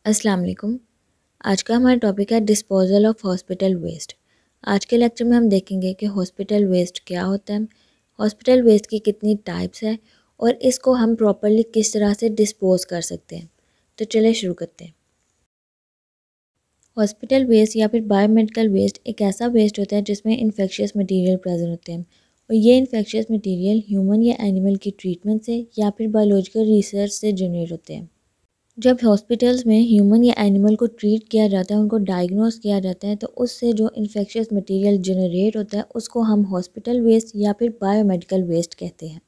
अस्सलाम वालेकुम। आज का हमारा टॉपिक है डिस्पोजल ऑफ हॉस्पिटल वेस्ट। आज के लेक्चर में हम देखेंगे कि हॉस्पिटल वेस्ट क्या होता है, हॉस्पिटल वेस्ट की कितनी टाइप्स है और इसको हम प्रॉपरली किस तरह से डिस्पोज कर सकते हैं। तो चलिए शुरू करते हैं। हॉस्पिटल वेस्ट या फिर बायोमेडिकल वेस्ट एक ऐसा वेस्ट होता है जिसमें इन्फेक्शियस मटीरियल प्रेजेंट होते हैं और ये इन्फेक्शियस मटीरियल ह्यूमन या एनिमल की ट्रीटमेंट से या फिर बायोलॉजिकल रिसर्च से जनरेट होते हैं। जब हॉस्पिटल्स में ह्यूमन या एनिमल को ट्रीट किया जाता है, उनको डायग्नोस किया जाता है, तो उससे जो इन्फेक्शियस मटेरियल जनरेट होता है उसको हम हॉस्पिटल वेस्ट या फिर बायोमेडिकल वेस्ट कहते हैं।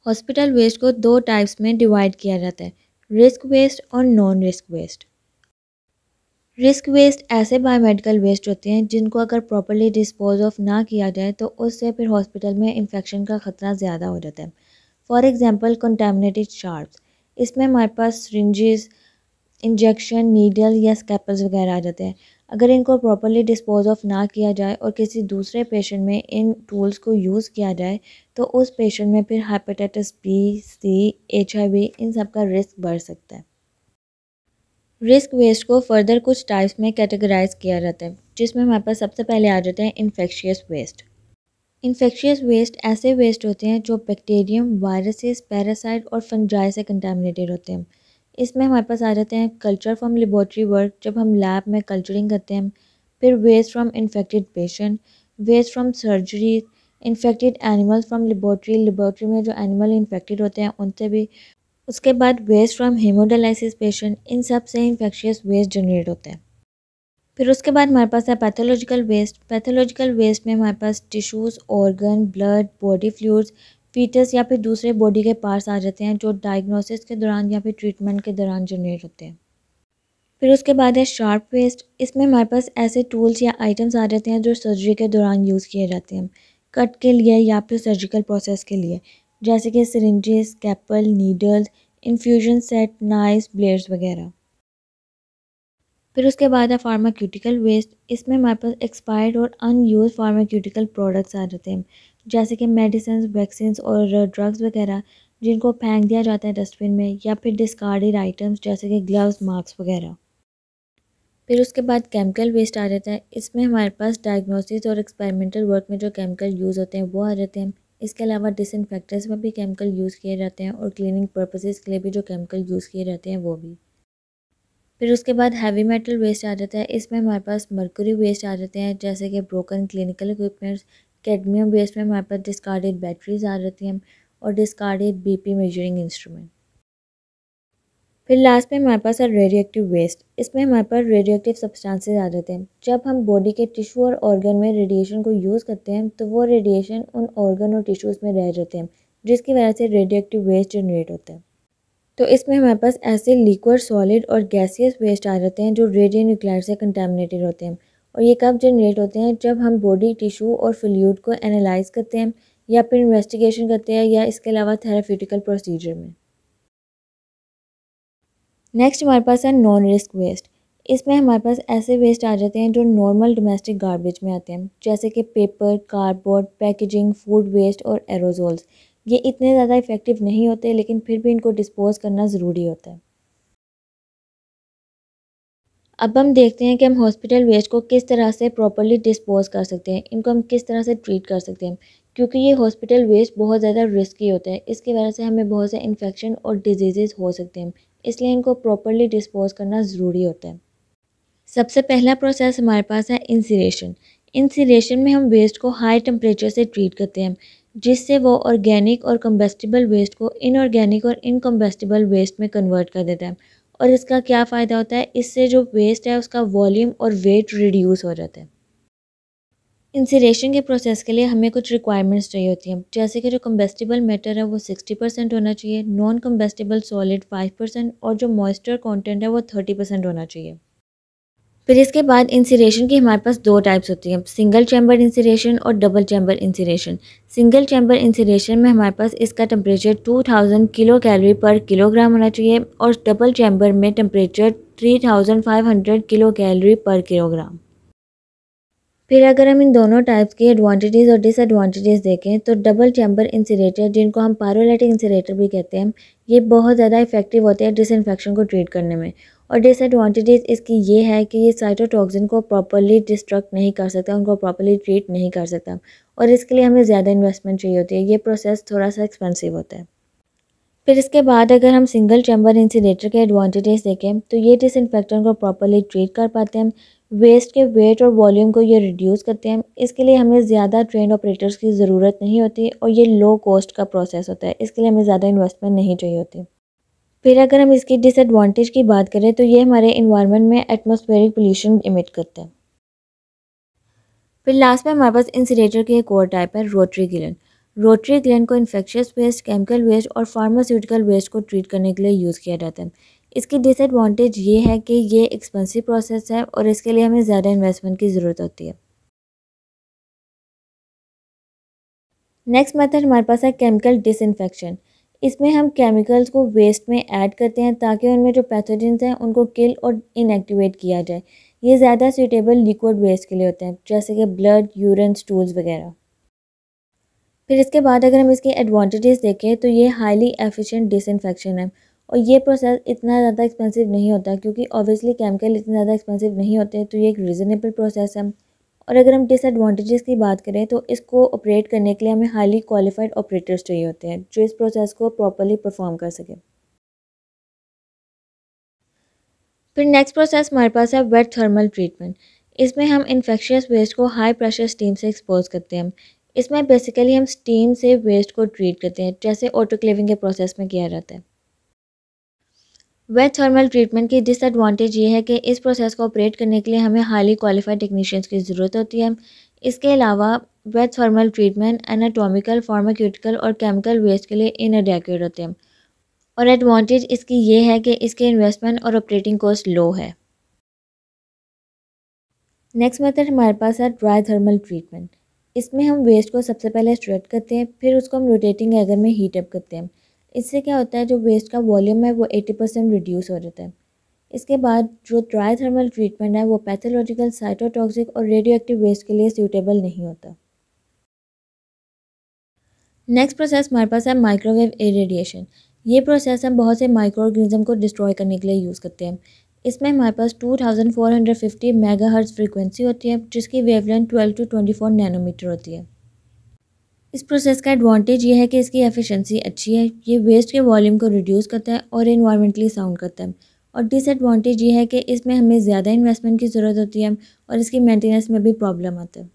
हॉस्पिटल वेस्ट को दो टाइप्स में डिवाइड किया जाता है, रिस्क वेस्ट और non risk waste. Risk waste ऐसे बायोमेडिकल वेस्ट होते हैं जिनको अगर प्रॉपरली डिस्पोज ऑफ ना किया जाए तो उससे फिर हॉस्पिटल में इन्फेक्शन का ख़तरा ज़्यादा हो जाता है। फॉर एग्ज़ाम्पल कंटामिनेटेड शार्प्स, इसमें हमारे पास सिरिंजेस, इंजेक्शन, नीडल या स्कैपल्स वगैरह आ जाते हैं। अगर इनको प्रॉपरली डिस्पोज ऑफ ना किया जाए और किसी दूसरे पेशेंट में इन टूल्स को यूज़ किया जाए तो उस पेशेंट में फिर हेपेटाइटिस बी, सी, HIV इन सब का रिस्क बढ़ सकता है। रिस्क वेस्ट को फर्दर कुछ टाइप्स में कैटेगराइज किया जाता है, जिसमें हमारे पास सबसे पहले आ जाते हैं इन्फेक्शियस वेस्ट। इन्फेक्शियस वेस्ट ऐसे वेस्ट होते हैं जो बैक्टीरियम, वायरसेस, पैरासाइट और फंजाई से कंटामिनेटेड होते हैं। इसमें हमारे पास आ जाते हैं कल्चर फ्रॉम लेबॉर्ट्री वर्क, जब हम लैब में कल्चरिंग करते हैं, फिर waste from infected patient, waste from surgery, infected animals from laboratory में जो एनिमल इन्फेक्टेड होते हैं उनसे भी, उसके बाद वेस्ट फ्रॉम हेमोडायलिसिस पेशेंट, इन सब से इन्फेक्शियस वेस्ट जनरेट होते हैं। फिर उसके बाद हमारे पास है पैथोलॉजिकल वेस्ट। पैथोलॉजिकल वेस्ट में हमारे पास tissues, organ, blood, body fluids, foetus या फिर दूसरे बॉडी के पार्ट्स आ जाते हैं जो डायग्नोसिस के दौरान या फिर ट्रीटमेंट के दौरान जनरेट होते हैं। फिर उसके बाद है शार्प वेस्ट। इसमें हमारे पास ऐसे टूल्स या आइटम्स आ जाते हैं जो सर्जरी के दौरान यूज़ किए जाते हैं, कट के लिए या फिर सर्जिकल प्रोसेस के लिए, जैसे कि syringes, scalpel, needles, infusion set, knives, blades वगैरह। फिर उसके बाद है फार्माक्यूटिकल वेस्ट। इसमें हमारे पास एक्सपायर्ड और अनयूज फार्माक्यूटिकल प्रोडक्ट्स आ जाते हैं, जैसे कि मेडिसिन, वैक्सीन और ड्रग्स वगैरह, जिनको फेंक दिया जाता है डस्टबिन में, या फिर डिस्कार्डेड आइटम्स जैसे कि ग्लव्स, मास्क वगैरह। फिर उसके बाद केमिकल वेस्ट आ जाता है। इसमें हमारे पास डायग्नोसिस और एक्सपेरिमेंटल वर्क में जो केमिकल यूज़ होते हैं वो आ जाते हैं। इसके अलावा डिसइंफेक्टेंट्स में भी केमिकल यूज़ किए जाते हैं और क्लीनिंग पर्पसेस के लिए भी जो केमिकल यूज़ किए जाते हैं वो भी। फिर उसके बाद हैवी मेटल वेस्ट आ जाता है। इसमें हमारे पास मर्क्यूरी वेस्ट आ जाते हैं, जैसे कि broken clinical equipments. Cadmium waste में हमारे पास डिस्कार्डेड बैटरीज आ जाती हैं और डिस्कार्डेड BP मेजरिंग इंस्ट्रूमेंट। फिर लास्ट में हमारे पास है रेडियोएक्टिव वेस्ट। इसमें हमारे पास रेडियोएक्टिव सब्सटेंसेस आ जाते हैं। जब हम बॉडी के टिश्यू और ऑर्गन में रेडिएशन को यूज़ करते हैं तो वो रेडिएशन उन ऑर्गन और टिश्यूज़ में रह जाते हैं, जिसकी वजह से रेडियोएक्टिव वेस्ट जनरेट होता है। तो इसमें हमारे पास ऐसे लिक्विड, सॉलिड और गैसियस वेस्ट आ जाते हैं जो रेडियो न्यूक्लाइड से कंटामिनेटेड होते हैं। और ये कब जनरेट होते हैं? जब हम बॉडी टिश्यू और फ्लूइड को एनालाइज करते हैं या फिर इन्वेस्टिगेशन करते हैं या इसके अलावा थेराप्यूटिकल प्रोसीजर में। नेक्स्ट हमारे पास है नॉन रिस्क वेस्ट। इसमें हमारे पास ऐसे वेस्ट आ जाते हैं जो नॉर्मल डोमेस्टिक गार्बेज में आते हैं, जैसे कि paper, cardboard, packaging, food waste और एरोजोल्स। ये इतने ज़्यादा इफेक्टिव नहीं होते, लेकिन फिर भी इनको डिस्पोज करना ज़रूरी होता है। अब हम देखते हैं कि हम हॉस्पिटल वेस्ट को किस तरह से प्रॉपरली डिस्पोज कर सकते हैं, इनको हम किस तरह से ट्रीट कर सकते हैं। क्योंकि ये हॉस्पिटल वेस्ट बहुत ज़्यादा रिस्की होता है, इसकी वजह से हमें बहुत से इन्फेक्शन और डिजीज़ हो सकते हैं, इसलिए इनको प्रॉपरली डिस्पोज करना ज़रूरी होता है। सबसे पहला प्रोसेस हमारे पास है इंसिरेशन। इंसिरेशन में हम वेस्ट को हाई टेम्परेचर से ट्रीट करते हैं, जिससे वो ऑर्गेनिक और कम्बस्टिबल वेस्ट को इनऑर्गेनिक और इनकम्बस्टिबल वेस्ट में कन्वर्ट कर देता है। और इसका क्या फ़ायदा होता है? इससे जो वेस्ट है उसका वॉल्यूम और वेट रिड्यूस हो जाता है। इंसिरेशन के प्रोसेस के लिए हमें कुछ रिक्वायरमेंट्स चाहिए होती हैं, जैसे कि जो कम्बस्टिबल मैटर है वो 60% होना चाहिए, नॉन कम्बस्टिबल सॉलिड 5% और जो मॉइस्चर कंटेंट है वो 30% होना चाहिए। फिर इसके बाद इंसिरेशन की हमारे पास दो टाइप्स होती हैं, सिंगल चैम्बर इंसिरेशन और डबल चैम्बर इंसिरेशन। सिंगल चैम्बर इंसिरेशन में हमारे पास इसका टेम्परेचर 2000 किलो कैलोरी पर किलोग्राम होना चाहिए और डबल चैम्बर में टेम्परेचर 3500 किलो कैलोरी पर किलोग्राम। फिर अगर हम इन दोनों टाइप्स के एडवांटेजेस और डिसएडवांटेजेस देखें तो डबल चैम्बर इंसिनेटर, जिनको हम पायरोलाइटिक इंसिनेटर भी कहते हैं, ये बहुत ज़्यादा इफेक्टिव होते हैं डिसइंफेक्शन को ट्रीट करने में। और डिसएडवांटेजेस इसकी ये है कि ये साइटोटॉक्सिन को प्रॉपर्ली डिस्ट्रक्ट नहीं कर सकता, उनको प्रॉपर्ली ट्रीट नहीं कर सकता, और इसके लिए हमें ज़्यादा इन्वेस्टमेंट चाहिए होती है। ये प्रोसेस थोड़ा सा एक्सपेंसिव होता है। फिर इसके बाद अगर हम सिंगल चैम्बर इंसिनेटर के एडवांटेजेस देखें तो ये डिसइंफेक्टेंट को प्रॉपर्ली ट्रीट कर पाते हैं, वेस्ट के वेट और वॉल्यूम को ये रिड्यूस करते हैं। इसके लिए हमें ज़्यादा ट्रेंड ऑपरेटर्स की ज़रूरत नहीं होती और ये लो कॉस्ट का प्रोसेस होता है, इसके लिए हमें ज़्यादा इन्वेस्टमेंट नहीं चाहिए होती। फिर अगर हम इसकी डिसएडवांटेज की बात करें तो ये हमारे इन्वायरमेंट में एटमॉस्फेरिक पोल्यूशन इमिट करते हैं। फिर लास्ट में हमारे पास इंसिनेटर की एक और टाइप है, रोटरी किलन। रोटरी किलन को इन्फेक्शियस वेस्ट, केमिकल वेस्ट और फार्मास्यूटिकल वेस्ट को ट्रीट करने के लिए यूज़ किया जाता है। इसकी डिसएडवांटेज ये है कि ये एक्सपेंसिव प्रोसेस है और इसके लिए हमें ज़्यादा इन्वेस्टमेंट की ज़रूरत होती है। नेक्स्ट मेथड हमारे पास है केमिकल डिसइंफेक्शन। इसमें हम केमिकल्स को वेस्ट में ऐड करते हैं ताकि उनमें जो पैथोजेंस हैं उनको किल और इनएक्टिवेट किया जाए। ये ज़्यादा सूटेबल लिक्विड वेस्ट के लिए होते हैं, जैसे कि ब्लड, यूरिन, स्टूल्स वगैरह। फिर इसके बाद अगर हम इसके एडवांटेजेस देखें तो ये हाईली एफिशिएंट डिसइंफेक्शन है और ये प्रोसेस इतना ज़्यादा एक्सपेंसिव नहीं होता, क्योंकि ऑब्वियसली केमिकल इतने ज़्यादा एक्सपेंसिव नहीं होते, तो ये एक रीज़नेबल प्रोसेस है। और अगर हम डिसएडवांटेजेस की बात करें तो इसको ऑपरेट करने के लिए हमें हाईली क्वालिफाइड ऑपरेटर्स चाहिए होते हैं जो इस प्रोसेस को प्रॉपर्ली परफॉर्म कर सकें। फिर नेक्स्ट प्रोसेस हमारे पास है वेट थर्मल ट्रीटमेंट। इसमें हम इन्फेक्शियस वेस्ट को हाई प्रेशर स्टीम से एक्सपोज करते हैं। इसमें बेसिकली हम स्टीम से वेस्ट को ट्रीट करते हैं, जैसे ऑटोक्लेविंग के प्रोसेस में किया जाता है। वेट थर्मल ट्रीटमेंट की डिसएडवांटेज ये है कि इस प्रोसेस को ऑपरेट करने के लिए हमें हाईली क्वालिफाइड टेक्नीशियंस की ज़रूरत होती है। इसके अलावा wet thermal treatment anatomical, pharmaceutical और केमिकल वेस्ट के लिए इनएडेक्वेट होते हैं। और एडवांटेज इसकी ये है कि इसके इन्वेस्टमेंट और ऑपरेटिंग कॉस्ट लो है। नेक्स्ट मेथड हमारे पास है ड्राई थर्मल ट्रीटमेंट। इसमें हम वेस्ट को सबसे पहले स्ट्रेट करते हैं, फिर उसको हम रोटेटिंग एगर में हीट अप करते हैं। इससे क्या होता है, जो वेस्ट का वॉल्यूम है वो 80% रिड्यूस हो जाता है। इसके बाद जो ड्राई थर्मल ट्रीटमेंट है वो पैथोलॉजिकल, साइटोटॉक्सिक और रेडियो एक्टिव वेस्ट के लिए सूटेबल नहीं होता। नेक्स्ट प्रोसेस हमारे पास है माइक्रोवेव इरेडिएशन। ये प्रोसेस हम बहुत से माइक्रो ऑर्गेनिज्म को डिस्ट्रॉय करने के लिए यूज़ करते हैं। इसमें हमारे पास 2450 मेगाहर्ट्ज़ फ्रीक्वेंसी होती है, जिसकी वेवलेंथ 12 to 24 नैनोमीटर होती है। इस प्रोसेस का एडवांटेज ये है कि इसकी एफिशिएंसी अच्छी है, ये वेस्ट के वॉल्यूम को रिड्यूस करता है और इन्वायरमेंटली साउंड करता है। और डिसएडवांटेज ये है कि इसमें हमें ज़्यादा इन्वेस्टमेंट की ज़रूरत होती है और इसकी मेंटेनेंस में भी प्रॉब्लम आता है।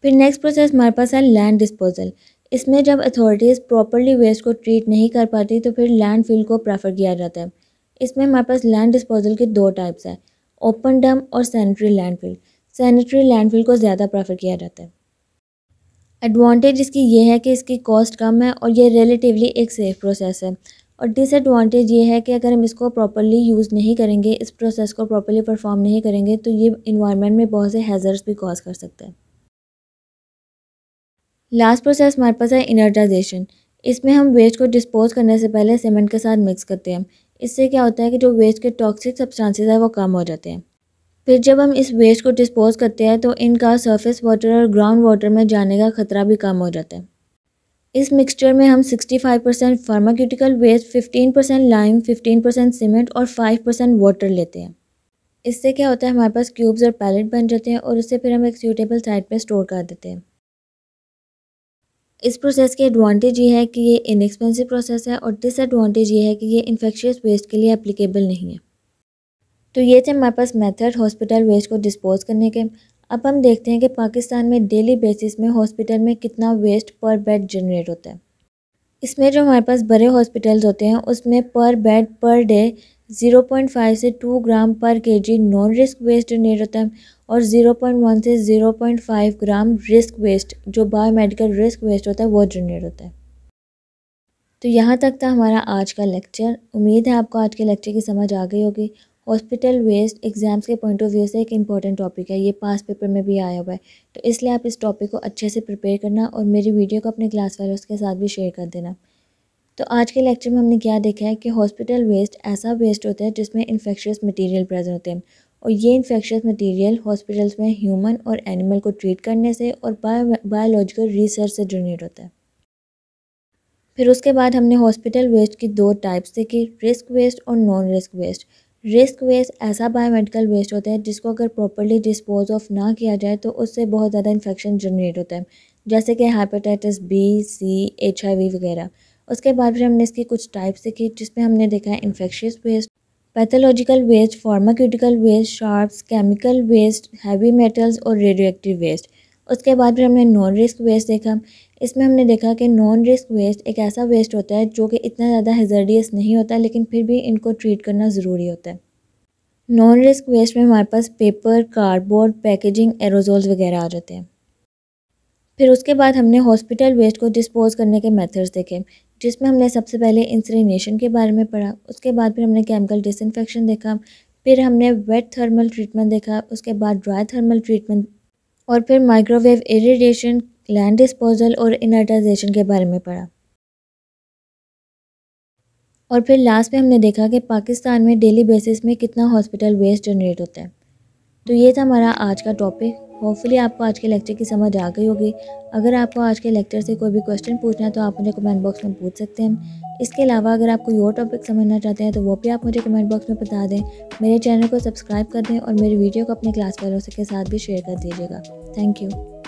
फिर नेक्स्ट प्रोसेस हमारे पास है लैंड डिस्पोजल। इसमें जब अथॉरिटीज़ प्रॉपर्ली वेस्ट को ट्रीट नहीं कर पाती तो फिर लैंड फिल को प्रेफर किया जाता है। इसमें हमारे पास लैंड डिस्पोजल के दो टाइप्स हैं, ओपन डंप और सैनिटरी लैंडफिल। सैनिटरी लैंडफिल को ज़्यादा प्रेफर किया जाता है। एडवांटेज इसकी ये है कि इसकी कॉस्ट कम है और ये रिलेटिवली एक सेफ़ प्रोसेस है। और डिसएडवांटेज ये है कि अगर हम इसको प्रॉपर्ली यूज़ नहीं करेंगे, इस प्रोसेस को प्रॉपर्ली परफॉर्म नहीं करेंगे, तो ये इन्वायरमेंट में बहुत से हैज़र्ड्स भी कॉज कर सकता है। लास्ट प्रोसेस हमारे पास है इनर्टाइजेशन। इसमें हम वेस्ट को डिस्पोज करने से पहले सीमेंट के साथ मिक्स करते हैं। इससे क्या होता है कि जो वेस्ट के टॉक्सिक सब्सटेंसेस है वो कम हो जाते हैं। फिर जब हम इस वेस्ट को डिस्पोज करते हैं तो इनका सरफेस वाटर और ग्राउंड वाटर में जाने का खतरा भी कम हो जाता है। इस मिक्सचर में हम 65% फार्माक्यूटिकल वेस्ट, 15% लाइम, 15% सीमेंट और 5% वाटर लेते हैं। इससे क्या होता है, हमारे पास क्यूब्स और पैलेट बन जाते हैं और उससे फिर हम एक सूटेबल साइट पे स्टोर कर देते हैं। इस प्रोसेस की एडवांटेज ये है कि ये इनएक्सपेंसिव प्रोसेस है और डिसएडवांटेज ये है कि ये इन्फेक्शियस वेस्ट के लिए एप्लीकेबल नहीं है। तो ये थे हमारे पास मेथड हॉस्पिटल वेस्ट को डिस्पोज करने के। अब हम देखते हैं कि पाकिस्तान में डेली बेसिस में हॉस्पिटल में कितना वेस्ट पर बेड जनरेट होता है। इसमें जो हमारे पास बड़े हॉस्पिटल्स होते हैं उसमें पर बेड पर डे 0.5 से 2 ग्राम पर KG non risk waste generate होता है और 0.1 से 0.5 ग्राम रिस्क वेस्ट, जो बायोमेडिकल रिस्क वेस्ट होता है, वो जनरेट होता है। तो यहाँ तक था हमारा आज का लेक्चर। उम्मीद है आपको आज के लेक्चर की समझ आ गई होगी। हॉस्पिटल वेस्ट एग्ज़ाम्स के पॉइंट ऑफ व्यू से एक इम्पॉर्टेंट टॉपिक है, ये पास पेपर में भी आया हुआ है, तो इसलिए आप इस टॉपिक को अच्छे से प्रिपेयर करना और मेरी वीडियो को अपने क्लास फेलोज़ के साथ भी शेयर कर देना। तो आज के लेक्चर में हमने क्या देखा है कि हॉस्पिटल वेस्ट ऐसा वेस्ट होता है जिसमें इन्फेक्शियस मटेरियल प्रेजेंट होते हैं और ये इन्फेक्शियस मटेरियल हॉस्पिटल्स में ह्यूमन और एनिमल को ट्रीट करने से और बायोलॉजिकल रिसर्च से जनरेट होता है। फिर उसके बाद हमने हॉस्पिटल वेस्ट की 2 टाइप्स देखी, रिस्क वेस्ट और non risk waste. Risk waste ऐसा बायोमेडिकल वेस्ट होता है जिसको अगर प्रॉपर्ली डिस्पोज ऑफ ना किया जाए तो उससे बहुत ज़्यादा इन्फेक्शन जनरेट होता है, जैसे कि हेपेटाइटिस बी, सी, HIV वगैरह। उसके बाद फिर हमने इसकी कुछ टाइप्स देखी जिसमें हमने देखा है infectious waste, pathological waste, pharmaceutical waste, sharps, chemical waste, heavy metals और रेडियो एक्टिव वेस्ट। उसके बाद फिर हमने नॉन रिस्क वेस्ट देखा। इसमें हमने देखा कि नॉन रिस्क वेस्ट एक ऐसा वेस्ट होता है जो कि इतना ज़्यादा हैज़ार्डियस नहीं होता, लेकिन फिर भी इनको ट्रीट करना ज़रूरी होता है। नॉन रिस्क वेस्ट में हमारे पास पेपर, कार्डबोर्ड, पैकेजिंग, एरोजोल्स वगैरह आ जाते हैं। फिर उसके बाद हमने हॉस्पिटल वेस्ट को डिस्पोज करने के मेथड्स देखे, जिसमें हमने सबसे पहले इंसिनरेशन के बारे में पढ़ा। उसके बाद फिर हमने केमिकल डिसइंफेक्शन देखा, फिर हमने वेट थर्मल ट्रीटमेंट देखा, उसके बाद ड्राई थर्मल ट्रीटमेंट और फिर माइक्रोवेव इरिडिएशन, लैंड डिस्पोजल और इनर्टाइजेशन के बारे में पढ़ा। और फिर लास्ट में हमने देखा कि पाकिस्तान में डेली बेसिस में कितना हॉस्पिटल वेस्ट जनरेट होता है। तो ये था हमारा आज का टॉपिक। होपफुली आपको आज के लेक्चर की समझ आ गई होगी। अगर आपको आज के लेक्चर से कोई भी क्वेश्चन पूछना है तो आप मुझे कमेंट बॉक्स में पूछ सकते हैं। इसके अलावा अगर आप कोई और टॉपिक समझना चाहते हैं तो वो भी आप मुझे कमेंट बॉक्स में बता दें। मेरे चैनल को सब्सक्राइब कर दें और मेरी वीडियो को अपने क्लास वालों के साथ भी शेयर कर दीजिएगा। Thank you.